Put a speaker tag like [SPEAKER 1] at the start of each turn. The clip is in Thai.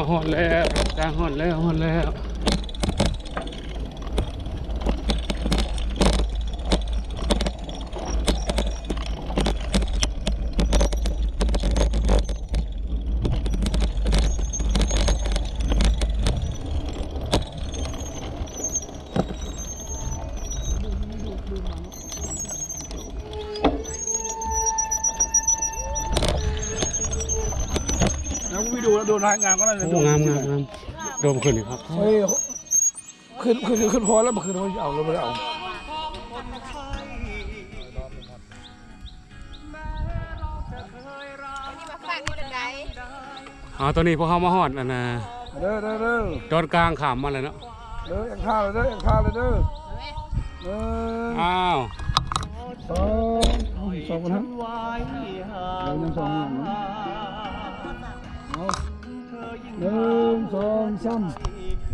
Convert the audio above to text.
[SPEAKER 1] หอนแล้วกลางหอนแล้วหอนแล้ว
[SPEAKER 2] แล้ววิดีโอแล้วโดนงานก็ได้
[SPEAKER 1] โอ้งามโดมขึ้นอีกครับ
[SPEAKER 2] เฮ้ยขึ้นพอแล้วเมื่อคืนเราเอาเราไม่ได้เอา
[SPEAKER 1] ตัวนี้พวกเขามาหอดอันน่ะ
[SPEAKER 2] เด้อ
[SPEAKER 1] ตอนกลางขามมาเลยเนาะ
[SPEAKER 2] อย่างข้าวเลยอย่างข้าวเลย
[SPEAKER 1] อ้าว
[SPEAKER 2] สองคนทั้งสองเอา1 2 3